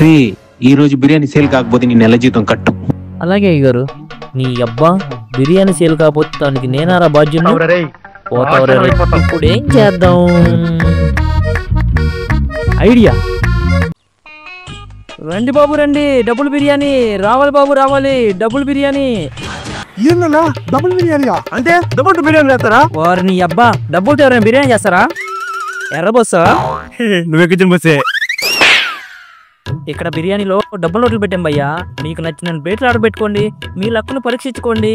రే ఈ రోజు బిర్యానీ సేల్ కాకపోతే నీ నెల జీతం కట్టు. అలాగే అయ్యగారు. నీ అబ్బా బిర్యానీ సేల్ కాకపోతే దానికి నేనారా బాధ్యుడు. ఇప్పుడు ఏం చేద్దాం? ఐడియా. రండి బాబు రండి, డబుల్ బిర్యానీ రావాలి బాబు రావాలి, డబుల్ బిర్యానీ. డబుల్ బిర్యానీయా అంటే డబుల్ బిర్యానీ చేస్తారా? వారు నీ అబ్బా డబ్బులతో ఎవరైనా బిర్యానీ చేస్తారా? ఎర్ర బస్సా? నువ్వెక్కించిన బస్సే. ఇక్కడ బిర్యానీలో డబ్బులు నోట్లు పెట్టాం భయ్యా. మీకు నచ్చిన ప్లేట్లు ఆర్డర్ పెట్టుకోండి, మీ లక్కును పరీక్షించుకోండి.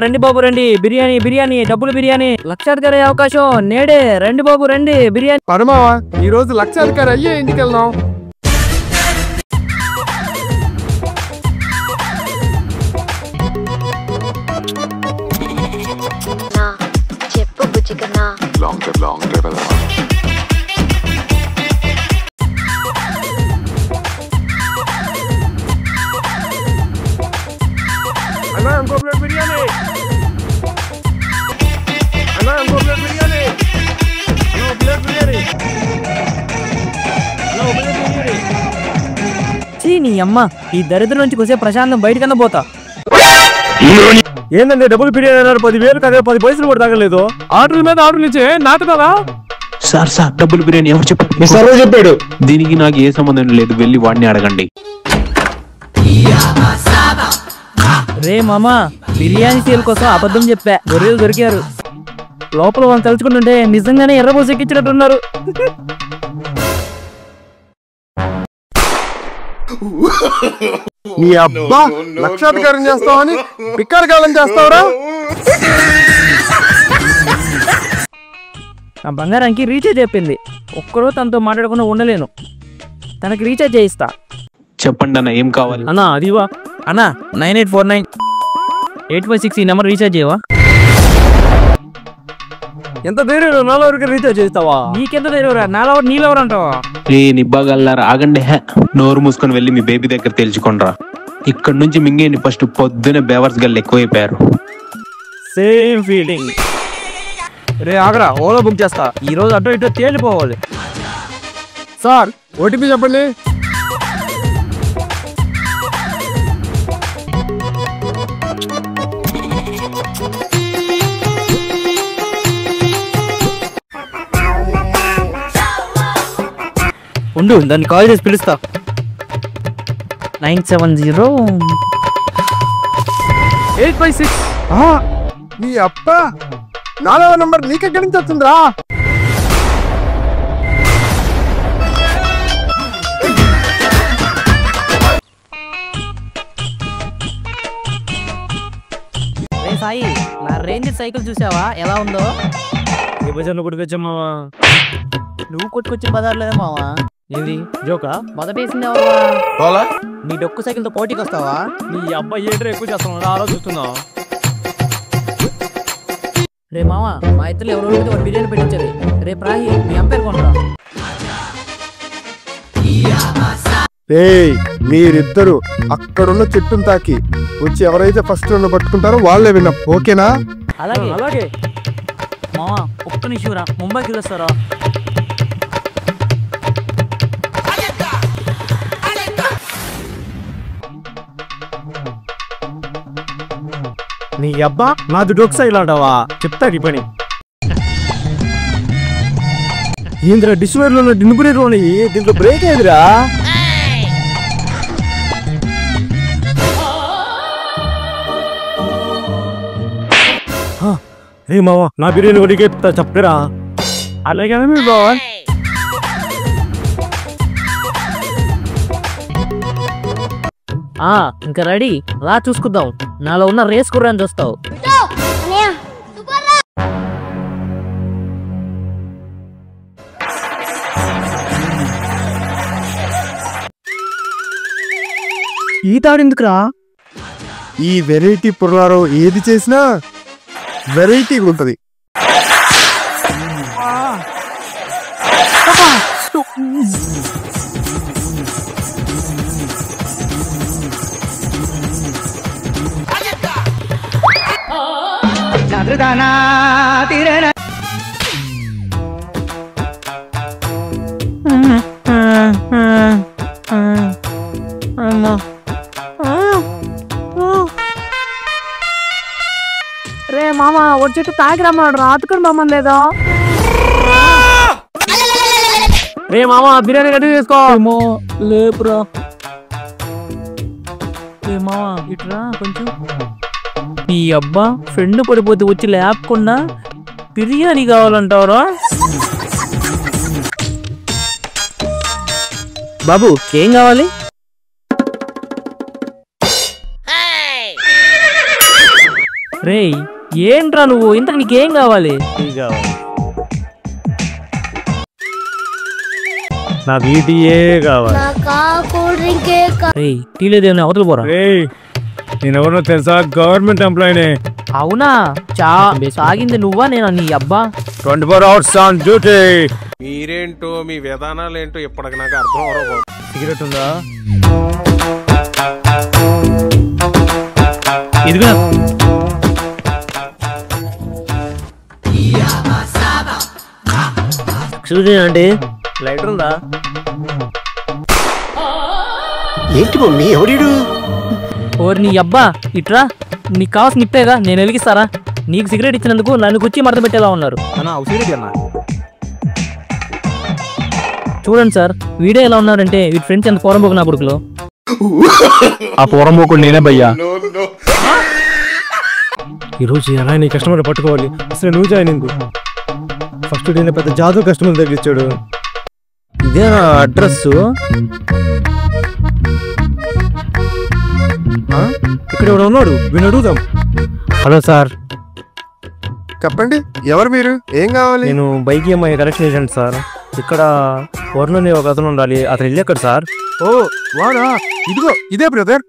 రండి బాబు రండి, బిర్యానీ బిర్యానీ డబ్బులు బిర్యానీ. లక్షాధికారి అయ్యే అవకాశం నేడే. రండి బాబు రండి బిర్యానీ. పరమావా ఈ రోజు లక్షాధికారి అయ్యే ఇంటికి వెళ్దాం. చెప్పు బుజ్జికన్నా. అన్నా ఇంకో ప్లేట్ బిర్యానీ. అన్నా ఇంకో ప్లేట్ బిర్యానీ. అన్నా ప్లేట్ బిర్యానీ. చీ నీ అమ్మ, ఈ దరిద్రం నుంచి కొసే ప్రశాంతం బయటకన్నా పోతా. ఏంటంటే డబుల్ బిర్యానీ అన్నారు, 10,000 కదా, 10 పైసలు కూడా తగ్గలేదు. ఆర్డర్ మీద ఆర్డర్ ఇచ్చే నాటుతారా? సార్ డబుల్ బిర్యానీ ఎవరు చెప్పారు? సర్వ చెప్పాడు. దీనికి నాకు ఏ సంబంధం లేదు, వెళ్ళి వాడిని అడగండి. రే మామా, బిర్యానీ సేల్ కోసం అబద్ధం చెప్పా, గొర్రెలు దొరికారు. లోపల వాళ్ళు తలుచుకుంటుంటే నిజంగానే ఎర్రబోసి ఎక్కించినట్టున్నారు. నీ అబ్బా లక్షాధికారం చేస్తావని పిక్కారకాలం చేస్తావురా? నా బంగారానికి రీఛార్జ్ చెప్పింది. ఒక్కరోజు తనతో మాట్లాడకుండా ఉండలేను. తనకి రీఛార్జ్ చేయిస్తా. చెప్పండి అన్న, ఏం కావాలి? అన్నా అదివా అన్నా, 9849-856 ఈ నెంబర్ రీఛార్జ్ చేయవా? ఎంత ధైర్యం నాలో వరకు రీఛార్జ్ చేస్తావా? నీకెంత ధైర్యరా? నీళ్ళెవరు అంటావా? రే నిబ్బాగల్లారా ఆగండి. నోరు మూసుకొని వెళ్ళి మీ బేబీ దగ్గర తెలుసుకొనరా. ఇక్కడ నుంచి మింగేని ఫస్ట్ పొద్దునే బేవర్స్ గల్లు ఎక్కువైపోయారు. Same feeling. రే ఆగరా, ఓలా బుక్ చేస్తా. ఈ రోజు అటో ఇటో తేలిపోవాలి. సార్ ఓటీపీ చెప్పండి. ఉండు, దాన్ని కాల్ చేసి పిలుస్తా. 970-856. నీ అబ్బా 4వ నంబర్ నీకెక్కడి నుంచి వస్తుందిరా? రే సాయి, నా రేంజర్ సైకిల్ చూసావా ఎలా ఉందో? కొట్టుకొచ్చామావా? నువ్వు కొట్టుకొచ్చిన బజార్లేదా మావా? ఏంది జోకా? మొదటేసింది నీ డొక్కు సైకిల్ తో పోటీకి వస్తావా? నీ అబ్బాయి ఏంటో ఎక్కువ చేస్తున్నావు, ఆలోచిస్తున్నావు. రే మావా, మా ఇద్దరు ఎవరో వాడు బిర్యానీ పెట్టించారు. రేపు రాయి మీ అంపేరు కొనరా. మీరిద్దరు అక్కడున్న చెట్టును తాకి వచ్చి ఎవరైతే ఫస్ట్ రన్ పట్టుకుంటారో వాళ్ళే విన్నా. ఓకేనా? అలాగే అలాగే మావా. ఒక్క నిమిషం రా, ముంబైకి వస్తారా? నీ అబ్బా నాది డొక్సా ఇలాంటావా? చెప్తా ఈ పని. ఏంద్రా డిస్వేర్ లో డిన్బురేట్ ఉన్నాయి, దీంట్లో బ్రేక్ ఏదిరా? రే మావా, నా బిర్యానీ ఒడిగే చెప్పరా? అలాగే మీరు బావా. ఇంకా రెడీ రా, చూసుకుందాం. నాలో ఉన్న రేస్ కుర్రాన్ని చూస్తావు. ఈ తాడెందుకురా? ఈ వెరైటీ పుల్లారో ఏది చేసినా వెరైటీగా ఉంటది. రే మామ వచ్చేట్టు తాగి రమ్మన్నాడు రాతుకొని బొమ్మని లేదా రే మామ బిర్యానీ రెడీ చేసుకో లేపురా రే మామ ఇట్రా కొంచెం ఈ అబ్బా ఫ్రెండ్ పడిపోతే వచ్చి లేపకుండా బిర్యానీ కావాలంటావరా బాబు ఏం కావాలి రే ఏంట్రా నువ్వు ఇంత నీకేం కావాలి నాకు ఈ టీయే కావాలి. రే టీ లేదేమన్నా అవతల పోరా నేను ఎవరినో తెలుసా? గవర్నమెంట్ ఎంప్లాయీనే. అవునా సాగింది నువ్వా నేనా నీ అబ్బా 24 hours ఆన్ డ్యూటీ. మీరేంటో మీ విధానాలు ఏంటో ఇప్పటికి నాకు అర్థం అవరు. సిగరెట్ ఉందా? ఇదిగా చూడండి లైటర్ ఉందా? ఏంటి మమ్మీ ఎవడీడు? ఓరి నీ అబ్బా ఇట్రా నీకు కావాల్సిన ఇప్పేగా నేను వెలిగిస్తారా నీకు సిగరెట్ ఇచ్చినందుకు నన్ను గుచ్చి మడత పెట్టేలా ఉన్నారు చూడండి సార్ వీడియో ఎలా ఉన్నారంటే వీటి ఫ్రెండ్స్ ఎంత పోరంబోకు నా కొడుకులో ఆ పోరంబోకుడు నేనే భయ్యా. ఈరోజు ఎలా నీ కస్టమర్ పట్టుకోవాలి. అసలు నువ్వు జాయిన్ ఎందుకు? ఫస్ట్ నేను పెద్ద జాదు కస్టమర్ తగ్గించాడు. ఇదే నా అడ్రస్. ఇక్కడ ఎవడు ఉన్నాడు వీళ్ళు అడుగుదాం. హలో సార్ చెప్పండి ఎవరు మీరు? ఏం కావాలి? నేను bike EMI collection agent sir. ఇక్కడ వరుణ్ ఒక అతను ఉండాలి. అతను ఇల్లు ఎక్కడ సార్? ఓ వాడా, ఇదిగో ఇదే బ్రదర్.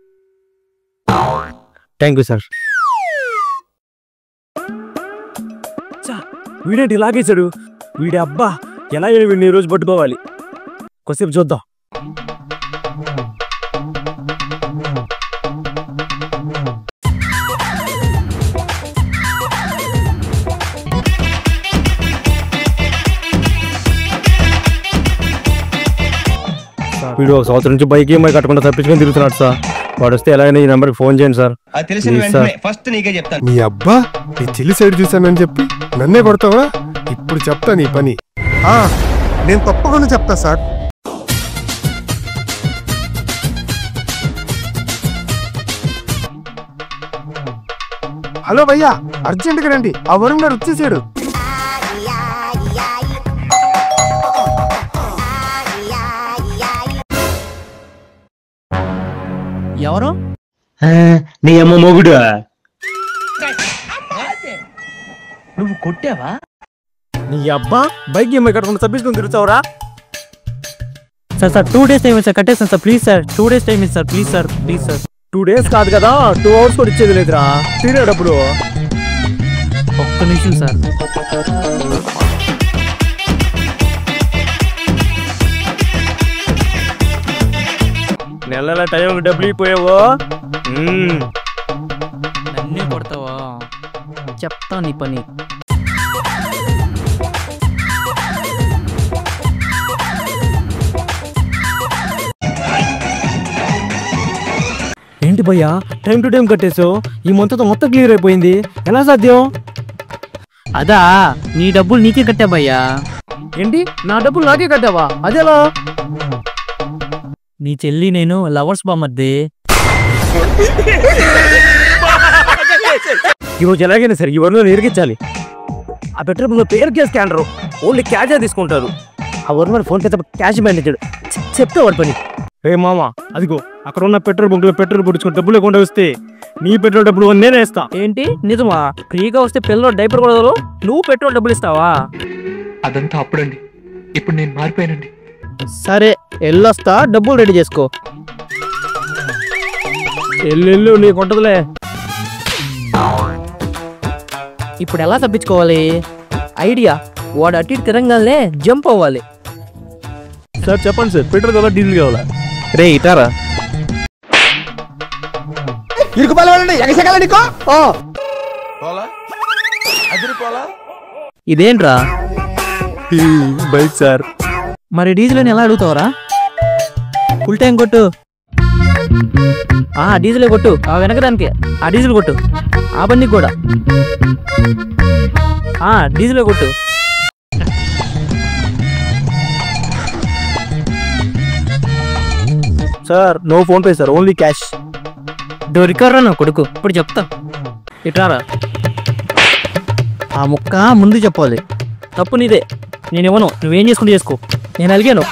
Thank you sir. వీడేంటి లాగేశాడు? వీడి అబ్బా ఎలా వీడిని ఈ రోజు పట్టుకోవాలి. కొద్దిసేపు చూద్దాం. వీడు ఒక సంవత్సరం నుంచి బైక్ ఏమై కట్టకుండా తప్పించుకొని తిరుగుతున్నాడు సార్. వాడు వస్తే ఎలాగైనా ఈ నెంబర్కి ఫోన్ చేయండి సార్. మీ అబ్బా ఈ చెల్లి సైడ్ చూసానని చెప్పి నన్నే కొడతావా? ఇప్పుడు చెప్తా నీ పని. నేను తప్పకుండా చెప్తా సార్. హలో భయ్యా, అర్జెంట్గా రండి, ఆ వరుణ్ గారు వచ్చేసాడు. ఎవరు? నీ అమ్మ మొగుడు. నువ్వు కొట్టావా? నీ అబ్బా బైక్ ఏమై కట్టకుండా తప్పించుకొని తిరుగుతావురా? సార్ 2 days టైం సార్ కట్టేస్తాను sir please sir 2 days time sir please sir 2 days కాదు కదా 2 hours కూడా ఇచ్చేది లేదురా తినేటప్పుడు. ఒక్క నిమిషం సార్. నెల టైం డబ్బులు అయిపోయావో నన్నే కొడతావా? చెప్తా నీ పని. ఏంటి భయ్యా టైం టు టైం కట్టేసావు? ఈ మంత్తో మొత్తం క్లియర్ అయిపోయింది. ఎలా సాధ్యం? అదా నీ డబ్బులు నీకే కట్టా భయ్యా. ఏంటి నా డబ్బులు నాకే కట్టావా? అదేలా? నీ చెల్లి నేను లవర్స్ బామ్మద్ది. ఈరోజు ఎలాగైనా సరే ఈ వరుణ్ ఎరిగించాలి. ఆ పెట్రోల్ పేరు క్యాష్ స్కానరు ఓన్లీ క్యాషే తీసుకుంటారు. ఆ Varun phone pay cash manager చెప్తే వాడి పని. రే మామ అదిగో అక్కడ ఉన్న పెట్రోల్ బంక్ లో పెట్రోల్ పుట్టించుకుని డబ్బులు లేకుండా వస్తే నీ పెట్రోల్ డబ్బులు నేనే ఇస్తా. ఏంటి నిజమా? ఫ్రీగా వస్తే పిల్లలు డైపర్ కూడా నువ్వు పెట్రోల్ డబ్బులు ఇస్తావా? అదంతా అప్పుడండి, ఇప్పుడు నేను మారిపోయానండి. సరే ఎల్లొస్తా, డబ్బులు రెడీ చేసుకో. ఎల్లు నీకు ఉంటదిలే. ఇప్పుడు ఎలా తప్పించుకోవాలి? ఐడియా, వాడు అటు ఇటు తిరంగానే జంప్ అవ్వాలి. సార్ చెప్పండి సార్, పెట్రోల్ కావాలా డీజిల్ కావాలా? రే ఇటారా ఇదేంట్రా? Bike sir. మరి డీజిల్ అని ఎలా అడుగుతావరా? ఫుల్ ట్యాంక్ కొట్టు. డీజిల్ కొట్టు. ఆ వెనకదానికి ఆ డీజిల్ కొట్టు. ఆ బండికి కూడా డీజిల్ కొట్టు. Sir no PhonePe sir, only cash. దొరికారా నా కొడుకు, ఇప్పుడు చెప్తా. ఇట్రారా. ఆ ముక్క ముందు చెప్పాలి. తప్పు నీదే, నేను ఇవ్వను. నువ్వేం చేసుకుంటూ చేసుకో. నేను అలిగాను,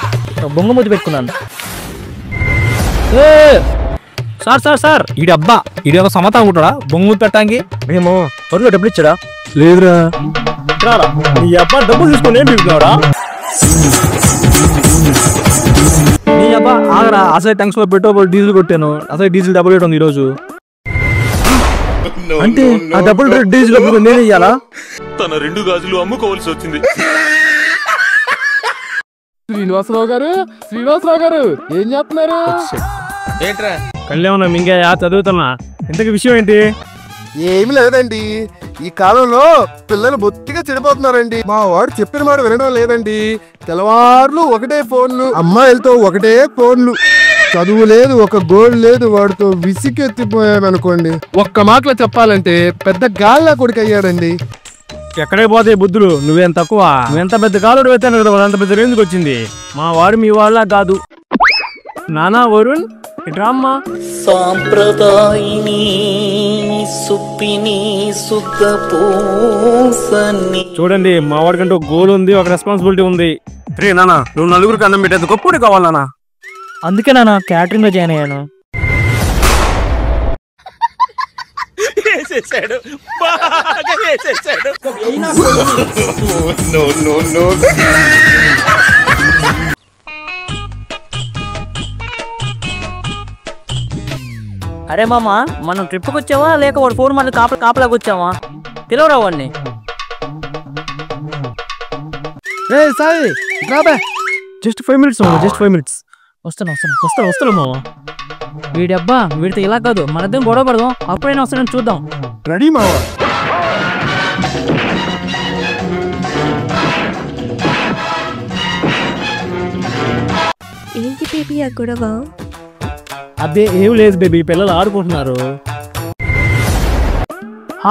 బొంగ ముద్దు పెట్టుకున్నాను. సార్ సార్ సార్, ఈడి అబ్బా ఈడి ఒక సమత అనుకుంటాడా బొంగు పెట్టడానికి? మేము వరులో డబ్బులు ఇచ్చాడా? లేదురా. రారా, నీ అబ్బా డబ్బులు తీసుకొని ఏం పీకుతున్నాడా? నీ అబ్బా ఆగరా, అసలు థ్యాంక్స్ ఫర్ పెట్రోల్ డీజిల్ కొట్టాను. అసలు డీజిల్ డబ్బులు రేట్ ఉంది ఈరోజు. అంటే ఆ డబ్బులు రేట్ డీజిల్ డబ్బులు నేనే ఇయ్యాలా? తన 2 గాజులు అమ్ముకోవాల్సి వచ్చింది. శ్రీనివాసరావు గారు ఏం చేస్తున్నారు? కళ్యాణ మింగయ్య చదువుతున్నా. ఇంతకు విషయం ఏంటి? ఏమి లేదండి, ఈ కాలంలో పిల్లలు బొత్తిగా చెడిపోతున్నారండి. మా వాడు చెప్పిన మాట వినడం లేదండి. తెల్లవార్లు ఒకటే ఫోన్లు, అమ్మాయిలతో ఒకటే ఫోన్లు. చదువు లేదు, ఒక గోల్ లేదు. వాడితో విసికెత్తిపోయామనుకోండి. ఒక్క మాటలో చెప్పాలంటే పెద్ద గాల్లా కొడుకు అయ్యాడండి. ఎక్కడే పోతే బుద్ధులు, నువ్వేం తక్కువ. నువ్వెంత పెద్ద కాలుడు అయితే అంత పెద్ద రేంజ్కి వచ్చింది. మా వాడు మీ వాళ్ళ కాదు. నానా వరుణ్ ఇట్రామ్మా. సాంప్రదాయిని సుప్పిని సుద్ధ పూసని. చూడండి, మా వాడికంటే ఒక గోల్ ఉంది, ఒక రెస్పాన్సిబిలిటీ ఉంది. రే నాన్న, నువ్వు నలుగురికి అన్నం పెట్టేది గొప్పటి కావాలి నాన్న. అందుకే నాన్న క్యాటరింగ్ లో జాయిన్ అయ్యాను. అరే మామ, మనం ట్రిప్కి వచ్చావా లేక వాడు ఫోన్ మన కాపలాకి వచ్చావా? పిలవరా వాడిని. జస్ట్ 5 minutes మామ, జస్ట్ 5 minutes. వస్తాను మామ. వీడి అబ్బా, వీడితో ఇలా కాదు, మన ఇద్దరం గొడవ పడదాం. అప్పుడైనా వస్తానని చూద్దాం. రెడీ మావా? ఏంటి బేబీ ఆ గొడవ? అదే ఏం లేదు బేబీ, పిల్లలు ఆడుకుంటున్నారు.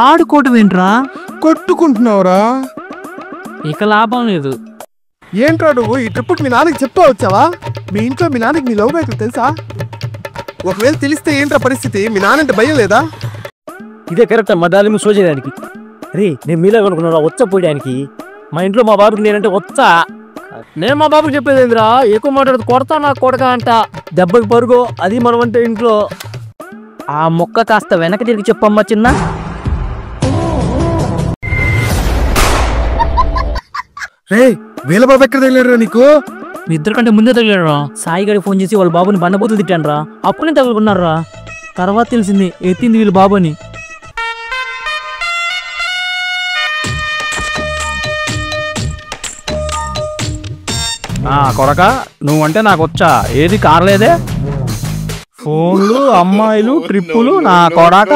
ఆడుకోవటం ఏంట్రా? కొట్టుకుంటున్నావురా? ఇక లాభం లేదు. ఏంట్రా నువ్వు ఈ ట్రిప్కి మీ నాన్నకి చెప్తా వచ్చావా? మీ ఇంట్లో మీ నాన్నకి నీ లవ్ బ్రేక్ తెలుసా? ఒకవేళ తెలిస్తే ఏంట్రా పరిస్థితి? మీ నాన్నంటే భయం లేదా? ఇదే కరెక్ట్ మా దాని షో చేయడానికి. రే, నేను మీలో అనుకున్నా వచ్చా పోయడానికి. మా ఇంట్లో మా బాబుకి నేనంటే వచ్చా. నేను మా బాబుకి చెప్పేది ఏందిరా, ఎక్కువ మాట్లాడదు కొడతా నా కొడక అంట. దెబ్బకి పరుగు, అది మనం అంటే ఇంట్లో. ఆ మొక్క కాస్త వెనక తిరిగి చెప్పమ్మా చిన్న. రే, వీళ్ళ బాబు ఎక్కడ తగిలాడురా నీకు? మీ ఇద్దరు కంటే ముందే తగిలాడు. సాయి గడికి ఫోన్ చేసి వాళ్ళ బాబుని బండబూతులు తిట్టాను రా. అప్పుడే తగులుకున్నారా. తర్వాత తెలిసింది ఎత్తింది వీళ్ళ బాబు అని. కొడక, నువ్వంటే నాకు వచ్చా, ఏది కారలేదే. ఫోన్లు, అమ్మాయిలు, ట్రిప్పులు, నా కొడక.